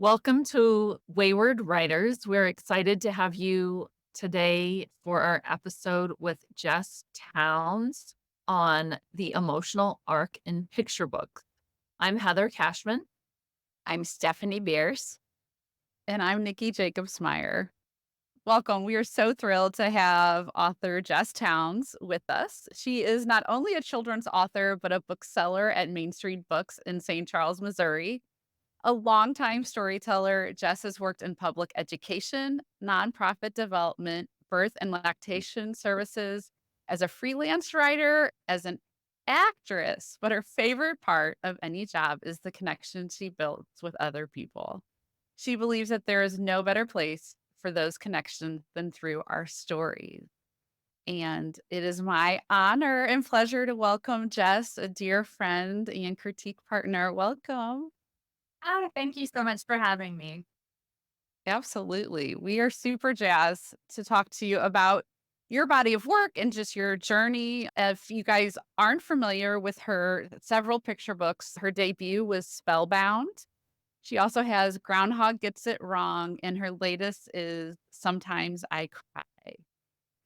Welcome to Wayward Writers. We're excited to have you today for our episode with Jess Townes on the emotional arc in picture books. I'm Heather Cashman. I'm Stephanie Bearce. And I'm Nicki Jacobsmeyer. Welcome. We are so thrilled to have author Jess Townes with us. She is not only a children's author, but a bookseller at Main Street Books in St. Charles, Missouri. A longtime storyteller, Jess has worked in public education, nonprofit development, birth and lactation services, as a freelance writer, as an actress. But her favorite part of any job is the connection she builds with other people. She believes that there is no better place for those connections than through our stories. And it is my honor and pleasure to welcome Jess, a dear friend and critique partner. Welcome. Thank you so much for having me. Absolutely. We are super jazzed to talk to you about your body of work and just your journey. If you guys aren't familiar with her several picture books, her debut was Spellbound. She also has Groundhog Gets It Wrong, and her latest is Sometimes I Cry.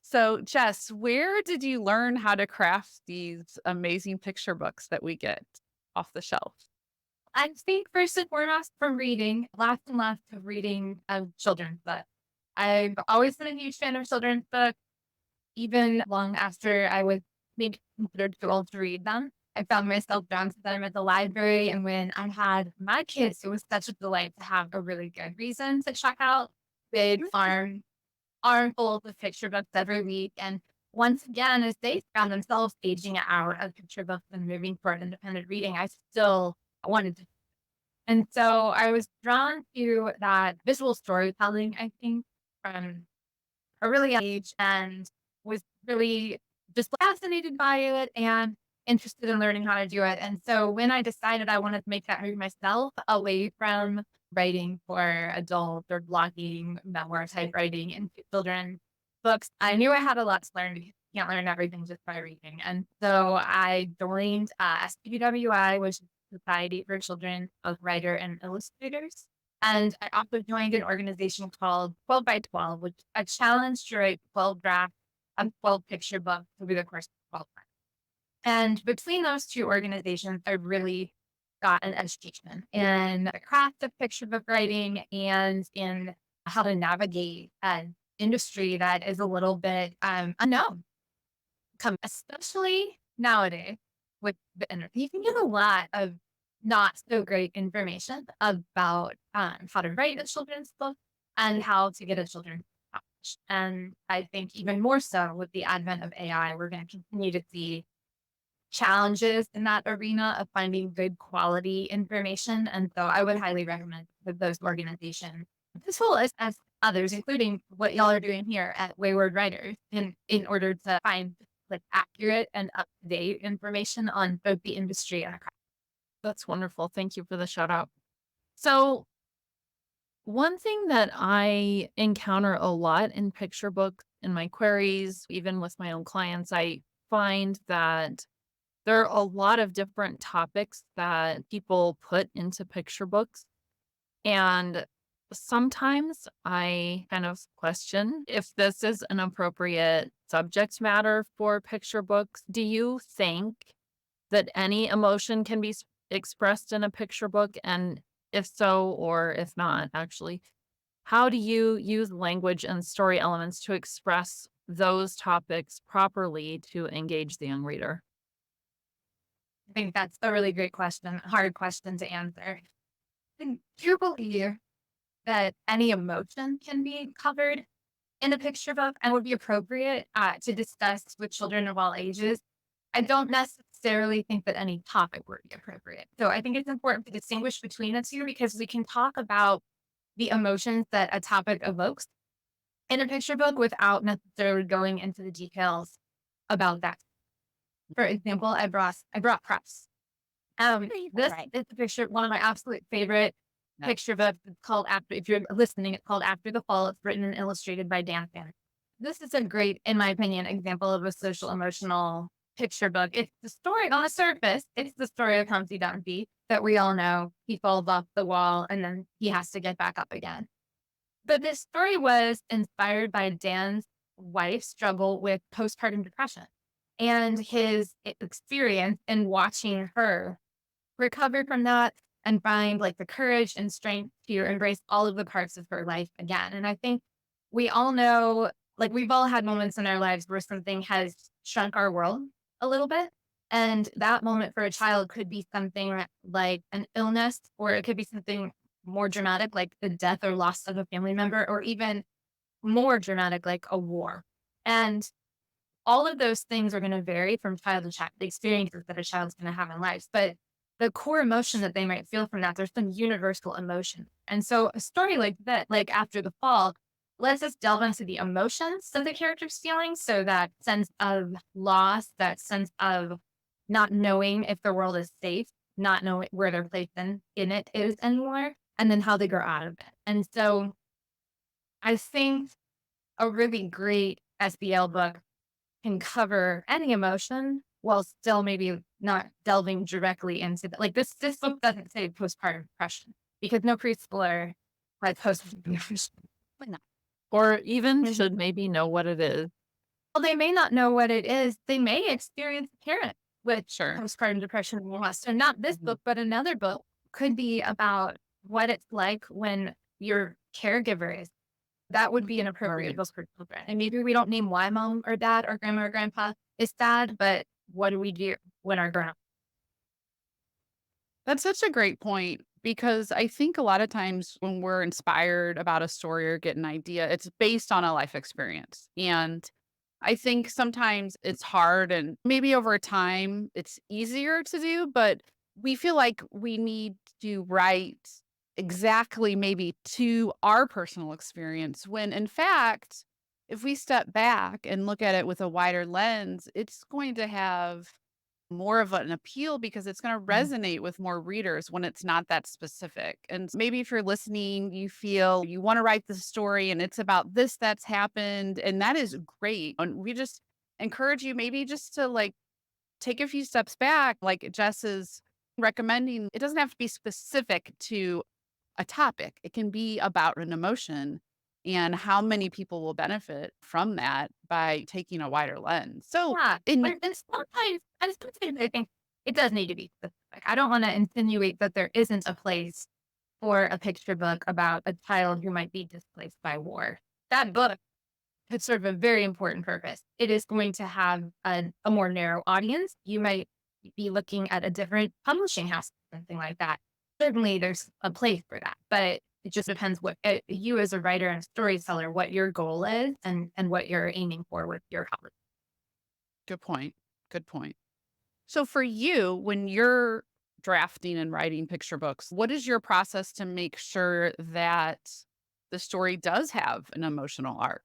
So, Jess, where did you learn how to craft these amazing picture books that we get off the shelf? I think first and foremost from reading, lots and lots of reading of children's books. I've always been a huge fan of children's books, even long after I was maybe considered too old to read them. I found myself drawn to them at the library, and when I had my kids, it was such a delight to have a really good reason to check out big armfuls of picture books every week. And once again, as they found themselves aging out of picture books and moving toward independent reading, I still wanted to. And so I was drawn to that visual storytelling, I think, from a really young age, and was really just fascinated by it and interested in learning how to do it. And so when I decided I wanted to make that move myself away from writing for adults or blogging, memoir type writing in children's books, I knew I had a lot to learn because you can't learn everything just by reading. And so I joined SPWI, which is Society for Children of Writer and Illustrators. And I also joined an organization called 12 by 12, which is a challenge to write 12 drafts of 12 picture books over the course of 12 months. And between those two organizations, I really got an education in the craft of picture book writing and in how to navigate an industry that is a little bit unknown, especially nowadays with the internet. You can get a lot of not so great information about how to write a children's book and how to get a children's book published. And I think even more so with the advent of AI, we're going to continue to see challenges in that arena of finding good quality information. And so I would highly recommend that those organizations, as well as others, including what y'all are doing here at Wayward Writers, in order to find like accurate and up-to-date information on both the industry and the craft. That's wonderful. Thank you for the shout out. So, one thing that I encounter a lot in picture books in my queries, even with my own clients, I find that there are a lot of different topics that people put into picture books. And sometimes I kind of question if this is an appropriate subject matter for picture books. Do you think that any emotion can be expressed in a picture book? And if so, or if not, actually, how do you use language and story elements to express those topics properly to engage the young reader? I think that's a really great question, hard question to answer. I do believe that any emotion can be covered in a picture book and would be appropriate to discuss with children of all ages. I don't necessarily think that any topic would be appropriate. So I think it's important to distinguish between the two because we can talk about the emotions that a topic evokes in a picture book without necessarily going into the details about that. For example, I brought props. This Right. is a picture, one of my absolute favorite picture books. It's called After. If you're listening, it's called After the Fall. It's written and illustrated by Dan Fanning. This is a great, in my opinion, example of a social emotional picture book. It's the story on the surface. It's the story of Humpty Dumpty that we all know. He falls off the wall and then he has to get back up again. But this story was inspired by Dan's wife's struggle with postpartum depression and his experience in watching her recover from that and find like the courage and strength to embrace all of the parts of her life again. And I think we all know, like, we've all had moments in our lives where something has shrunk our world a little bit. And that moment for a child could be something like an illness, or it could be something more dramatic, like the death or loss of a family member, or even more dramatic, like a war. And all of those things are going to vary from child to child, the experiences that a child's going to have in life. But the core emotion that they might feel from that, there's some universal emotion. And so a story like that, like After the Fall, lets us delve into the emotions that the character's feeling. So that sense of loss, that sense of not knowing if the world is safe, not knowing where their place in it is anymore, and then how they grow out of it. And so I think a really great SBL book can cover any emotion while still maybe not delving directly into the, like this book doesn't say postpartum depression because no preschooler has postpartum depression. Why not? Or even should maybe know what it is. Well, they may not know what it is. They may experience a parent with Sure. postpartum depression and loss. So not this book, but another book could be about what it's like when your caregiver is. That would be an appropriate book for children. And maybe we don't name why mom or dad or grandma or grandpa is sad, but what do we do when our grown? That's such a great point because I think a lot of times when we're inspired about a story or get an idea, it's based on a life experience. And I think sometimes it's hard and maybe over time it's easier to do, but we feel like we need to write exactly maybe to our personal experience when in fact, if we step back and look at it with a wider lens, it's going to have more of an appeal because it's going to resonate with more readers when it's not that specific. And maybe if you're listening, you feel you want to write the story and it's about this that's happened. And that is great. And we just encourage you maybe just to like take a few steps back, like Jess is recommending. It doesn't have to be specific to a topic, it can be about an emotion and how many people will benefit from that by taking a wider lens. So, Yeah. in And sometimes I think it does need to be specific. I don't want to insinuate that there isn't a place for a picture book about a child who might be displaced by war. That book could serve a very important purpose. It is going to have a more narrow audience. You might be looking at a different publishing house, something like that. Certainly, there's a place for that, but it just depends what you as a writer and storyteller, what your goal is and what you're aiming for with your cover. good point. Good point. So, for you, when you're drafting and writing picture books, what is your process to make sure that the story does have an emotional arc?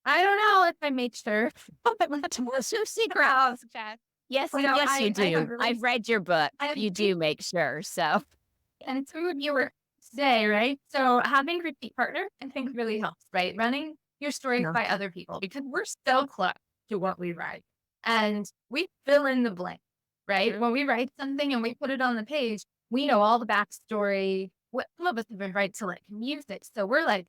I don't know if I made sure. What's your secret? Yes, Well, no, yes, you I do. have really- I've read your book. I have You do make sure. So, And it's who you were today, right? So having a repeat partner, I think really helps, right? Running your stories Yeah. by other people because we're so close to what we write and we fill in the blank, right? When we write something and we put it on the page, we know all the backstory. What some of us even write to like music. So we're like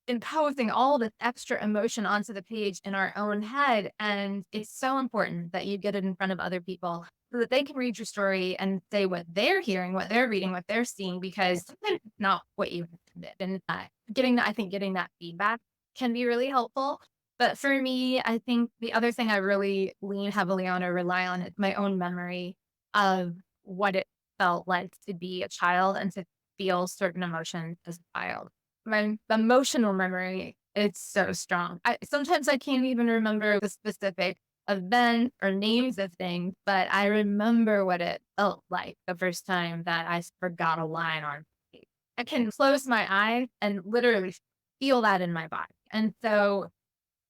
imposing all this extra emotion onto the page in our own head. And it's so important that you get it in front of other people so that they can read your story and say what they're hearing, what they're reading, what they're seeing, because sometimes it's not what you intended. And I think getting that feedback can be really helpful. But for me, I think the other thing I really lean heavily on or rely on is my own memory of what it felt like to be a child and to feel certain emotions as a child. My emotional memory, it's so strong. Sometimes I can't even remember the specific event or names of things, but I remember what it felt like the first time that I forgot a line on tape. I can close my eyes and literally feel that in my body. And so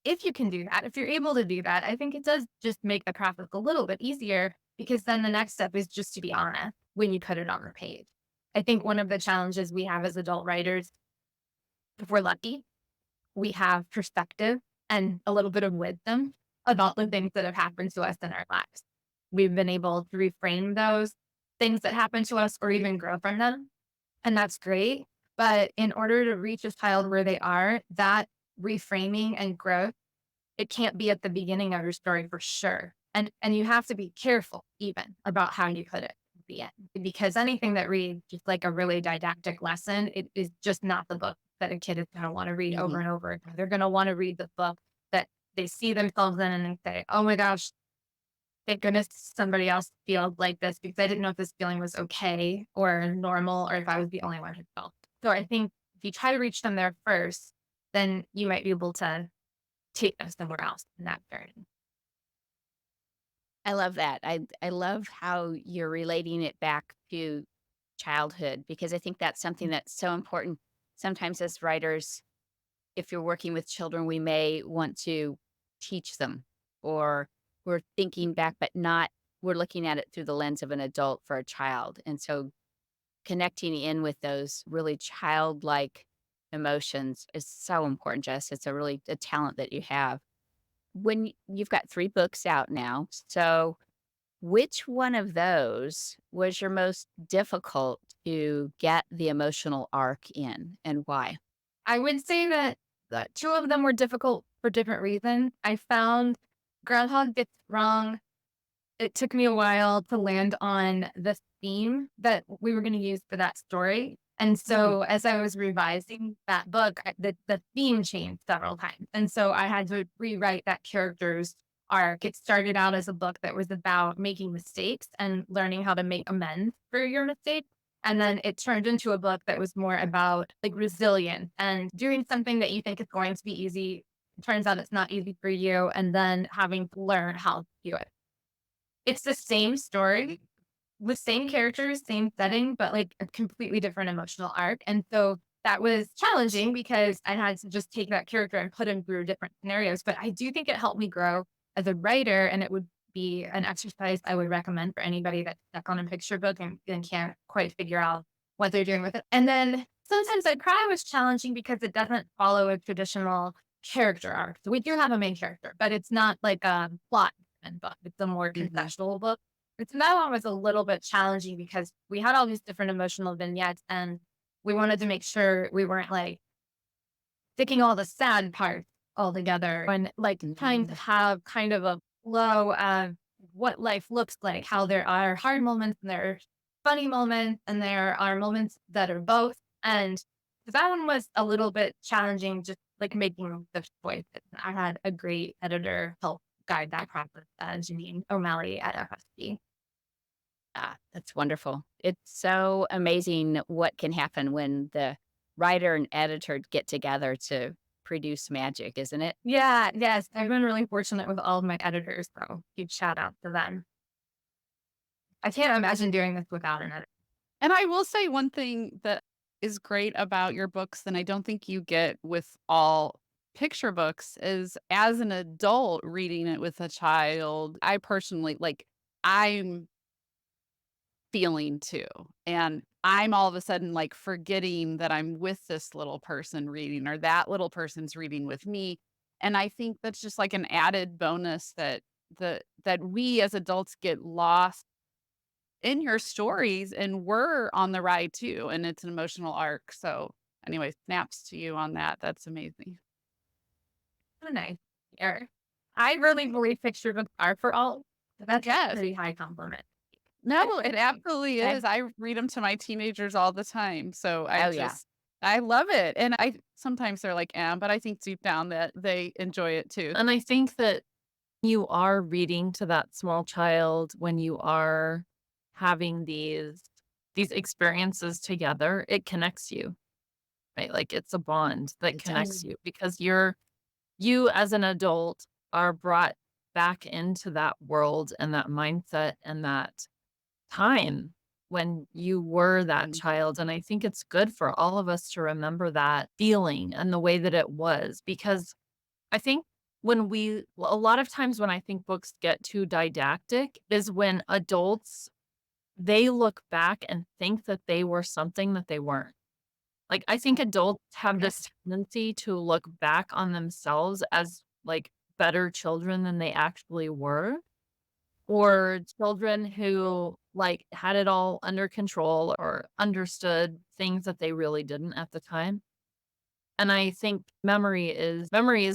if you can do that, if you're able to do that, I think it does just make the process a little bit easier because then the next step is just to be honest when you put it on the page. I think one of the challenges we have as adult writers, if we're lucky, we have perspective and a little bit of wisdom about the things that have happened to us in our lives. We've been able to reframe those things that happen to us or even grow from them. And that's great. But in order to reach a child where they are, that reframing and growth, it can't be at the beginning of your story for sure. And you have to be careful even about how you put it at the end. Because anything that reads just like a really didactic lesson, it is just not the book that a kid is going to want to read over Mhm. and over again. They're going to want to read the book that they see themselves in and they say, oh my gosh, thank goodness somebody else feels like this because I didn't know if this feeling was okay or normal or if I was the only one who felt. So I think if you try to reach them there first, then you might be able to take them somewhere else in that journey. I love that. I love how you're relating it back to childhood because I think that's something that's so important. Sometimes as writers, if you're working with children, we may want to teach them or we're thinking back, but not we're looking at it through the lens of an adult for a child. And so connecting in with those really childlike emotions is so important, Jess. It's a really a talent that you have. You've got 3 books out now, so which one of those was your most difficult to get the emotional arc in, and why? I would say that two of them were difficult for different reasons. I found Groundhog Gets Wrong. It took me a while to land on the theme that we were going to use for that story. And so as I was revising that book, the theme changed several times. And so I had to rewrite that character's arc. It started out as a book that was about making mistakes and learning how to make amends for your mistakes. And then it turned into a book that was more about like resilience and doing something that you think is going to be easy. It turns out it's not easy for you. And then having to learn how to do it. It's the same story with same characters, same setting, but like a completely different emotional arc. And so that was challenging because I had to just take that character and put him through different scenarios. But I do think it helped me grow as a writer. And it would be an exercise I would recommend for anybody that's stuck on a picture book and can't quite figure out what they're doing with it. And then sometimes I cry was challenging because it doesn't follow a traditional character arc. So we do have a main character, but it's not like a plot book. It's a more Mhm. conceptual book. And so that one was a little bit challenging because we had all these different emotional vignettes and we wanted to make sure we weren't like sticking all the sad parts all together and like trying to have kind of a flow of what life looks like, how there are hard moments and there are funny moments and there are moments that are both. And that one was a little bit challenging, just like making the choice. I had a great editor help guide that process, Janine O'Malley at FSB. Ah, that's wonderful. It's so amazing what can happen when the writer and editor get together to produce magic, isn't it? Yeah, yes, I've been really fortunate with all of my editors, so huge shout out to them. I can't imagine doing this without an editor. And I will say one thing that is great about your books, and I don't think you get with all picture books, is as an adult reading it with a child, I personally like, I'm feeling too. And I'm all of a sudden like forgetting that I'm with this little person reading or that little person's reading with me. And I think that's just like an added bonus that that we as adults get lost in your stories and we're on the ride too. And it's an emotional arc. So anyway, snaps to you on that. That's amazing. So nice. Here. I really believe picture books are for all. So that's a Yes. pretty high compliment. No, it absolutely Okay. is. I read them to my teenagers all the time, so I Oh, yeah. just I love it, and I sometimes they're like, but I think deep down that they enjoy it too. And I think that you are reading to that small child when you are having these experiences together, it connects you, right? Like it's a bond that It connects does. you because you as an adult are brought back into that world and that mindset and that time when you were that Mhm. child. And I think it's good for all of us to remember that feeling and the way that it was because I think a lot of times when I think books get too didactic is when adults, they look back and think that they were something that they weren't. Like, I think adults have this tendency to look back on themselves as like better children than they actually were, or children who like had it all under control or understood things that they really didn't at the time. And I think memory is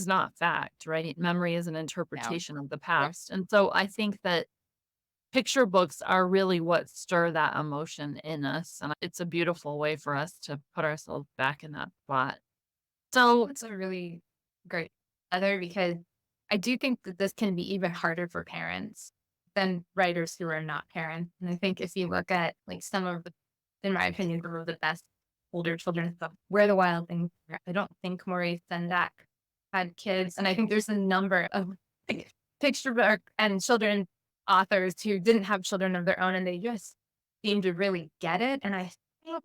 not fact, right? Memory is an No. interpretation of the past. And so I think that picture books are really what stir that emotion in us. And it's a beautiful way for us to put ourselves back in that spot. So It's a really great other because I do think that this can be even harder for parents than writers who are not parents. And I think if you look at like some of the, in my opinion, some of the best older children's stuff, Where the Wild Things Are, I don't think Maurice Sendak had kids. And I think there's a number of like, picture book and children authors who didn't have children of their own and they just seem to really get it. And I think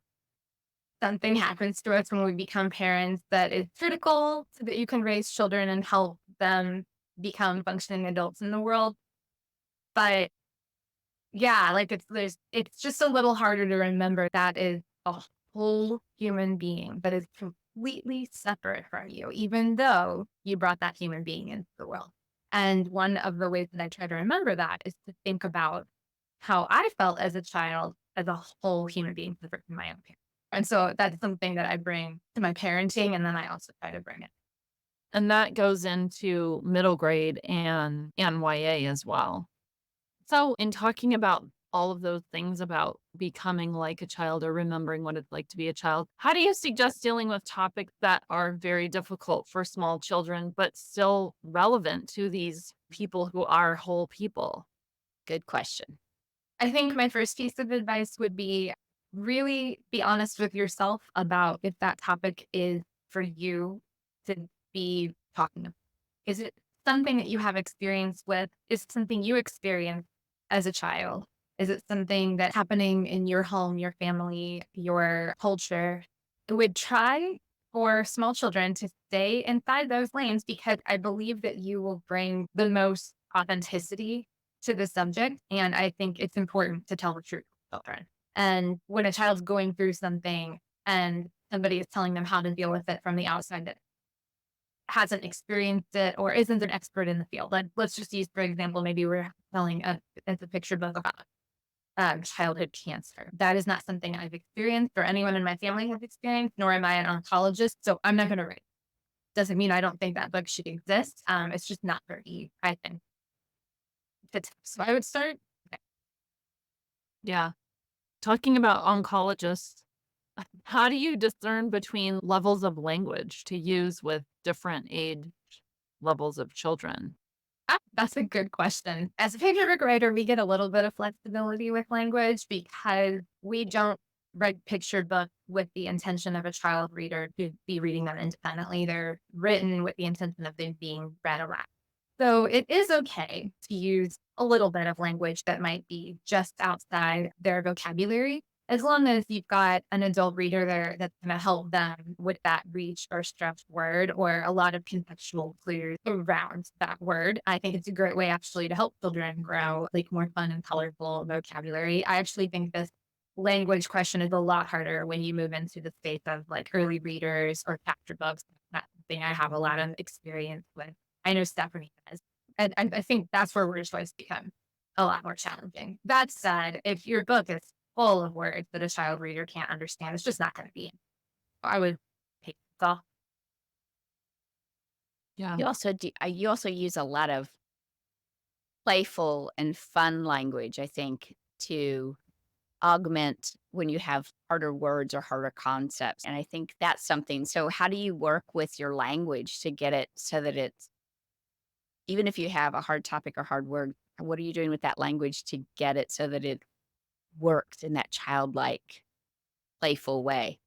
something happens to us when we become parents that is critical so that you can raise children and help them become functioning adults in the world. But yeah, like it's just a little harder to remember that is a whole human being that is completely separate from you, even though you brought that human being into the world. And one of the ways that I try to remember that is to think about how I felt as a child as a whole human being separate from my own parents. And so that's something that I bring to my parenting, and then I also try to bring it. and that goes into middle grade and YA as well. So, in talking about all of those things about becoming like a child or remembering what it's like to be a child, how do you suggest dealing with topics that are very difficult for small children, but still relevant to these people who are whole people? Good question. I think my first piece of advice would be really be honest with yourself about if that topic is for you to be talking about. Is it something that you have experience with? Is it something you experienced as a child? Is it something that's happening in your home, your family, your culture? I would try for small children to stay inside those lanes because I believe that you will bring the most authenticity to the subject. And I think it's important to tell the truth to children. And when a child's going through something and somebody is telling them how to deal with it from the outside that hasn't experienced it or isn't an expert in the field. Like, let's just use, for example, maybe we're telling it's a picture book about childhood cancer. That is not something I've experienced or anyone in my family has experienced, nor am I an oncologist. So I'm not going to write. Doesn't mean I don't think that book should exist. It's just not for me, I think. So I would start. Yeah. Talking about oncologists, how do you discern between levels of language to use with different age levels of children? That's a good question. As a picture book writer, we get a little bit of flexibility with language because we don't write picture books with the intention of a child reader to be reading them independently. They're written with the intention of them being read aloud. So it is okay to use a little bit of language that might be just outside their vocabulary, as long as you've got an adult reader there that's going to help them with that reach or stretch word or a lot of contextual clues around that word. I think it's a great way actually to help children grow like more fun and colorful vocabulary. I actually think this language question is a lot harder when you move into the space of like early readers or chapter books. That's something I have a lot of experience with. I know Stephanie does. And I think that's where word choice becomes a lot more challenging. That said, if your book is full of words that a child reader can't understand, it's just not going to be. I would take it off. Yeah. You also use a lot of playful and fun language, I think, to augment when you have harder words or harder concepts. And I think that's something. So how do you work with your language to get it so that it's, even if you have a hard topic or hard word, what are you doing with that language to get it so that it works in that childlike, playful way?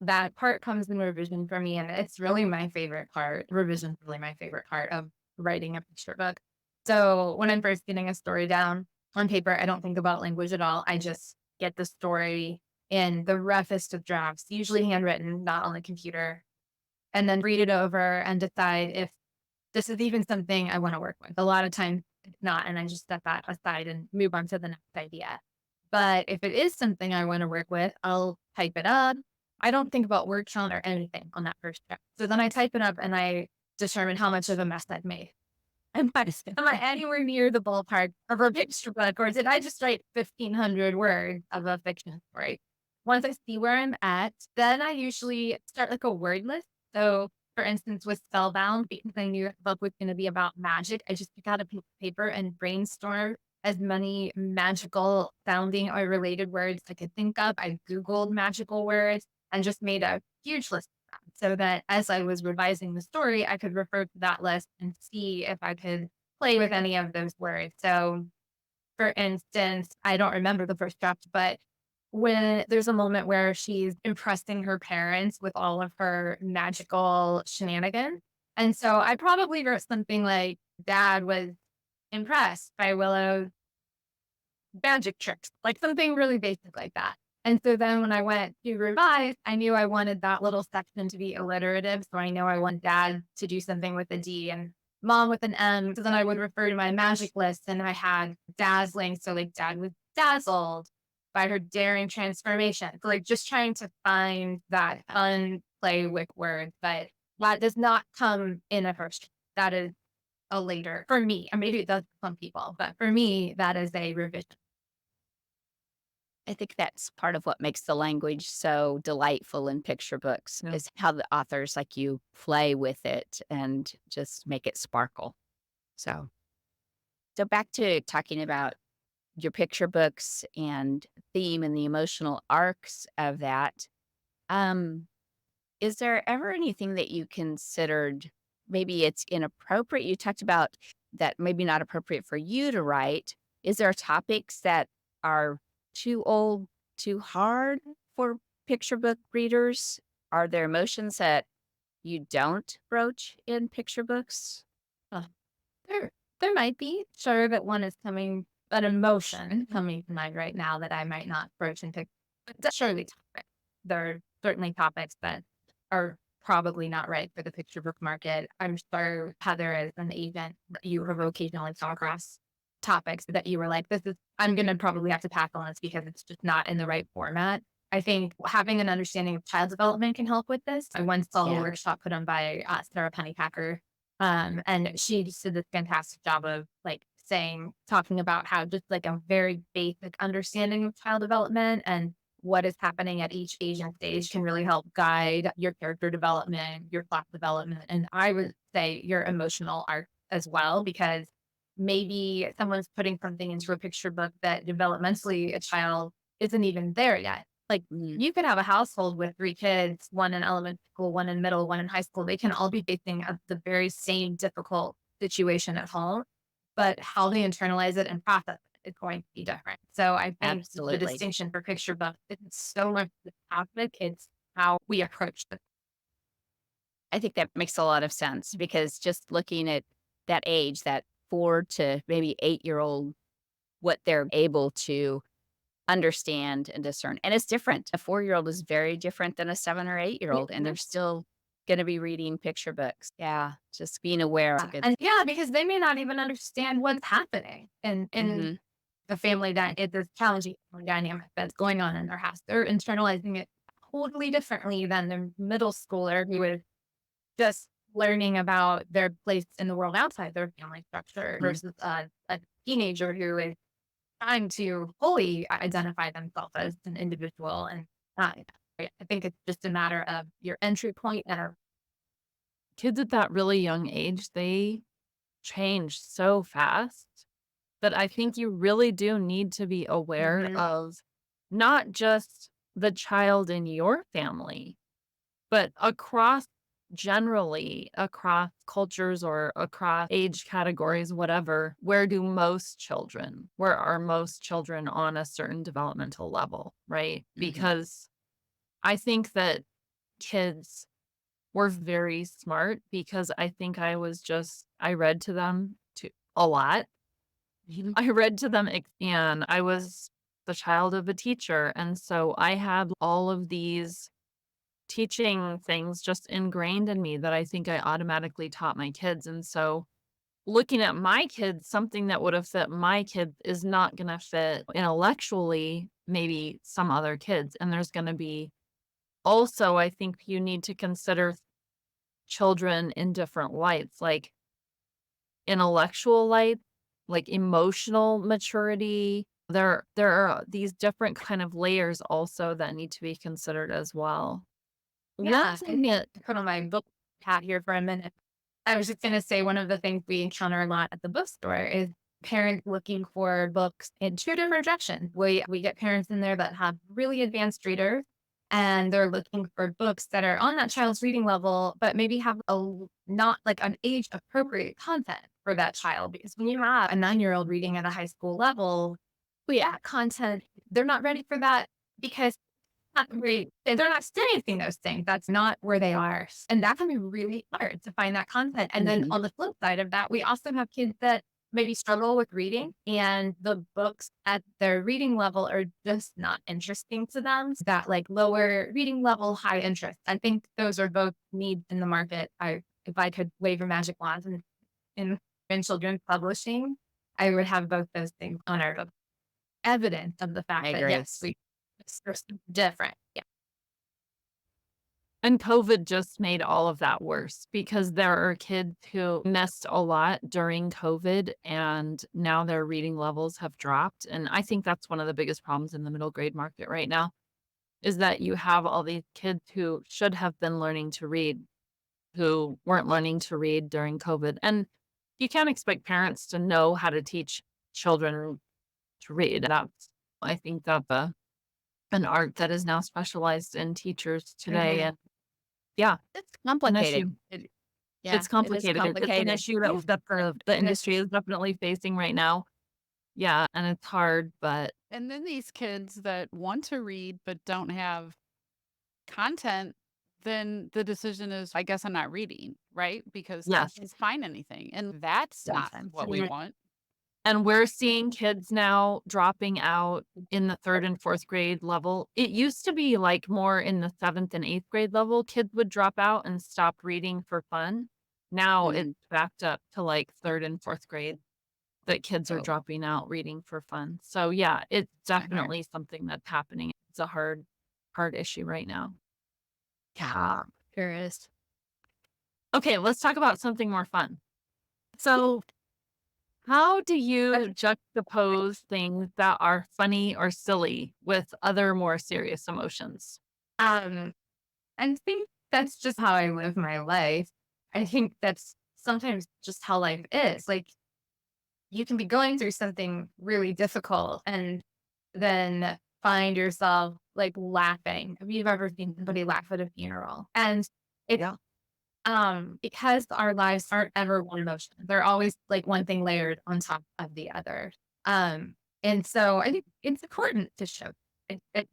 That part comes in revision for me, and it's really my favorite part. Revision is really my favorite part of writing a picture book. So when I'm first getting a story down on paper, I don't think about language at all. I just get the story in the roughest of drafts, usually handwritten, not on the computer, and then read it over and decide if this is even something I want to work with. A lot of times it's not, and I just set that aside and move on to the next idea. But if it is something I want to work with, I'll type it up. I don't think about word count or anything on that first draft. So then I type it up and I determine how much of a mess I've made. Am I anywhere near the ballpark of a picture book, or did I just write 1,500 words of a fiction story? Once I see where I'm at, then I usually start like a word list. So, for instance, with Spellbound, because I knew the book was going to be about magic, I just pick out a piece of paper and brainstorm as many magical sounding or related words I could think of. I Googled magical words and just made a huge list of them so that as I was revising the story, I could refer to that list and see if I could play with any of those words. So, for instance, I don't remember the first draft, but when there's a moment where she's impressing her parents with all of her magical shenanigans. And so I probably wrote something like, Dad was impressed by Willow's magic tricks, like something really basic like that. And so then when I went to revise, I knew I wanted that little section to be alliterative. So I know I want Dad to do something with a D and Mom with an M. So then I would refer to my magic list and I had dazzling. So like Dad was dazzled by her daring transformation. So like just trying to find that fun play with words, but that does not come in a first. That is a later for me. And maybe it does for some people, but for me, that is a revision. I think that's part of what makes the language so delightful in picture books Yeah. is how the authors like you play with it and just make it sparkle. So, so back to talking about your picture books and theme and the emotional arcs of that. Um, is there ever anything that you considered maybe it's inappropriate? You talked about that maybe not appropriate for you to write. Is there topics that are too old, too hard for picture book readers? Are there emotions that you don't broach in picture books? There, there might be. Sure that one is coming, an emotion coming to mind right now that I might not broach and pick. But surely topics. There are certainly topics that are probably not right for the picture book market. I'm sure Heather, as an agent, you have occasionally come across topics that you were like, this is, I'm going to probably have to tackle this because it's just not in the right format. I think having an understanding of child development can help with this. I once saw a Yeah. workshop put on by Sarah Pennypacker, and she just did this fantastic job of like talking about how just like a very basic understanding of child development and what is happening at each age and stage can really help guide your character development, your plot development, and I would say your emotional arc as well, because maybe someone's putting something into a picture book that developmentally a child isn't even there yet. Like Mm, you could have a household with 3 kids, one in elementary school, one in middle, one in high school. They can all be facing the very same difficult situation at home, but how they internalize it and process it is going to be different. So I think the absolutely. distinction for picture books isn't so much the topic, it's how we approach it. I think that makes a lot of sense because just looking at that age, that 4 to maybe 8-year-old, what they're able to understand and discern. And it's different. A 4-year-old is very different than a 7 or 8-year-old, and they're still going to be reading picture books. Yeah, just being aware. It's a good. And yeah, because they may not even understand what's happening in Mhm. the family that is this challenging dynamic that's going on in their house. They're internalizing it totally differently than the middle schooler who is just learning about their place in the world outside their family structure Mhm. versus a teenager who is trying to fully identify themselves as an individual. And I think it's just a matter of your entry point and Kids at that really young age, they change so fast that I think you really do need to be aware Mhm. of not just the child in your family, but across generally across cultures or across age categories, whatever, where are most children on a certain developmental level, right? Mhm. Because I think that kids were very smart because I think I read to them a lot. I read to them and I was the child of a teacher. And so I had all of these teaching things just ingrained in me that I think I automatically taught my kids. And so looking at my kids, something that would have fit my kid is not going to fit intellectually, maybe some other kids. And there's going to be also, I think you need to consider children in different lights. Like intellectual life, like emotional maturity. There are these different kind of layers also that need to be considered as well. One Yeah, thing that put on my book hat here for a minute. I was just going to say one of the things we encounter a lot at the bookstore is parents looking for books in two different directions. We get parents in there that have really advanced readers and they're looking for books that are on that child's reading level, but maybe have not like an age appropriate content for that child. Because when you have a 9-year-old reading at a high school level, yeah, content, they're not ready for that because not really, they're not experiencing those things. That's not where they are. And that can be really hard to find that content. And then Mhm. on the flip side of that, we also have kids that maybe struggle with reading and the books at their reading level are just not interesting to them. That like lower reading level, high interest. I think those are both needs in the market. If I could wave a magic wand in children's publishing, I would have both those things on our book. Evidence of the fact I that agree. yes, we're different. Yeah. And COVID just made all of that worse because there are kids who missed a lot during COVID and now their reading levels have dropped. And I think that's one of the biggest problems in the middle grade market right now is that you have all these kids who should have been learning to read, who weren't learning to read during COVID. And you can't expect parents to know how to teach children to read. I think that's an art that is now specialized in teachers today. Mhm. And yeah, It's an complicated. issue. Yeah, It's it is complicated. It's an complicated. issue Yeah. that the industry is definitely facing right now. Yeah, and it's hard, but And then these kids that want to read but don't have content, then the decision is, I guess I'm not reading, right? Because I yes. can't find anything. And that's not Sometimes. what we want. And we're seeing kids now dropping out in the 3rd and 4th grade level. It used to be like more in the 7th and 8th grade level, kids would drop out and stop reading for fun. Now Mhm. it's backed up to like 3rd and 4th grade that kids are Oh, dropping out reading for fun. So yeah, it's I heard. definitely something that's happening. It's a hard issue right now. Yeah. There is. Okay, let's talk about something more fun. So, how do you juxtapose things that are funny or silly with other more serious emotions? Um, I think that's just how I live my life. I think that's sometimes just how life is. Like you can be going through something really difficult and then find yourself like laughing. Have you ever seen somebody laugh at a funeral? And it's Yeah. because our lives aren't ever one emotion. They're always like one thing layered on top of the other. And so I think it's important to show it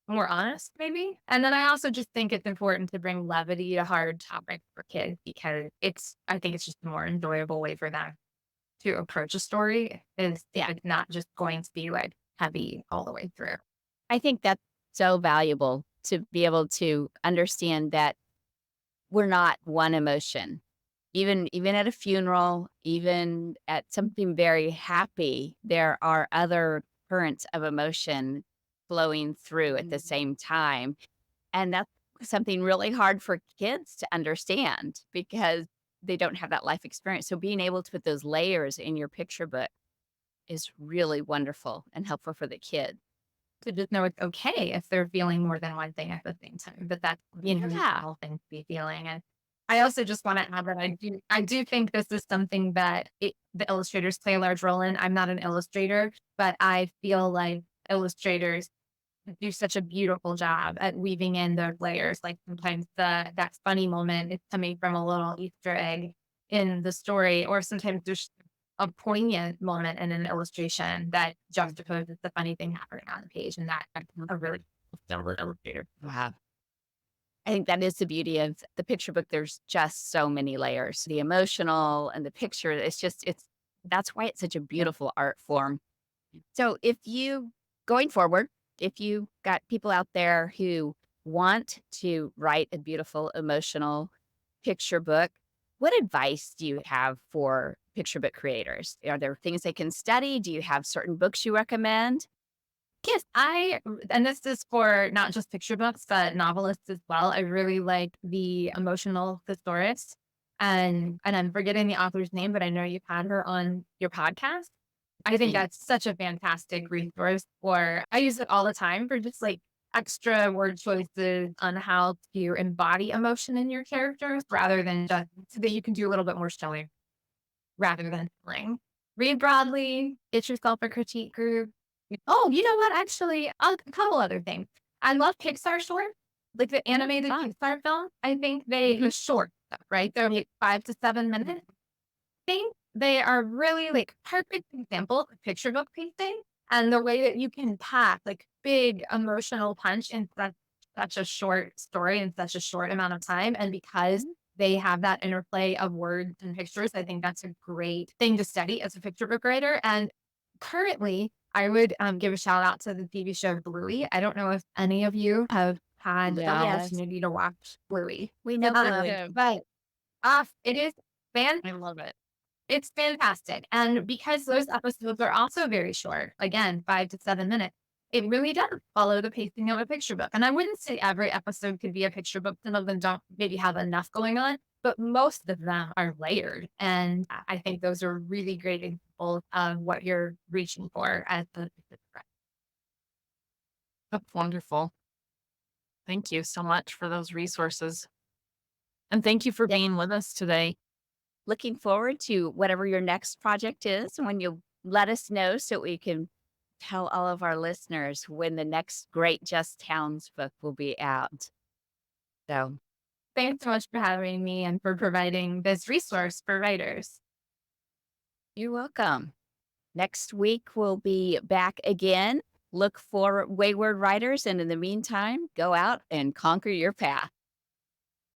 more honest, maybe. And then I also just think it's important to bring levity to hard topics for kids because I think it's just a more enjoyable way for them to approach a story is Yeah. it's not just going to be like heavy all the way through. I think that's so valuable to be able to understand that we're not one emotion. Even at a funeral, even at something very happy, there are other currents of emotion flowing through at the same time. And that's something really hard for kids to understand because they don't have that life experience. So being able to put those layers in your picture book is really wonderful and helpful for the kid. To just know it's okay if they're feeling more than one thing at the same time. But that's Yeah. normal thing to be feeling. And I also just want to add that I do think this is something that the illustrators play a large role in. I'm not an illustrator, but I feel like illustrators do such a beautiful job at weaving in those layers. Like sometimes that funny moment is coming from a little Easter egg in the story, or sometimes there's a poignant moment in an illustration that juxtaposes the funny thing happening on the page, and that's a really clever illustrator. Wow. I think that is the beauty of the picture book. There's just so many layers. The emotional and the picture, that's why it's such a beautiful art form. So going forward, if you got people out there who want to write a beautiful emotional picture book, what advice do you have for picture book creators? Are there things they can study? Do you have certain books you recommend? Yes, and this is for not just picture books, but novelists as well. I really like the emotional thesaurus. and I'm forgetting the author's name, but I know you've had her on your podcast. I think think. that's such a fantastic resource for I use it all the time for just like extra word choices on how to embody emotion in your characters rather than just so that you can do a little bit more showing rather than telling. Read broadly, get yourself a critique group. Oh, you know what? Actually, a couple other things. I love Pixar short, like the animated fun. Pixar film. I think the short stuff, right? They're like 5 to 7 minutes. Think they are really like perfect example of picture book pacing and the way that you can pack like big emotional punch in such a short story in such a short amount of time. And because they have that interplay of words and pictures, I think that's a great thing to study as a picture book writer. And currently, I would give a shout out to the TV show Bluey. I don't know if any of you have had the No. opportunity to watch Bluey. We know Bluey. But it is fan I love it. it's fantastic. And because those episodes are also very short, again, 5 to 7 minutes, it really does follow the pacing of a picture book. And I wouldn't say every episode could be a picture book. Some of them don't maybe have enough going on, but most of them are layered. And I think those are really great examples of what you're reaching for as the That's wonderful. Thank you so much for those resources. And thank you for Yeah. being with us today. Looking forward to whatever your next project is when you let us know so we can tell all of our listeners when the next great Jess Townes book will be out. So Thanks so much for having me and for providing this resource for writers. you're welcome. Next week, we'll be back again. Look for Wayward Writers. And in the meantime, go out and conquer your path.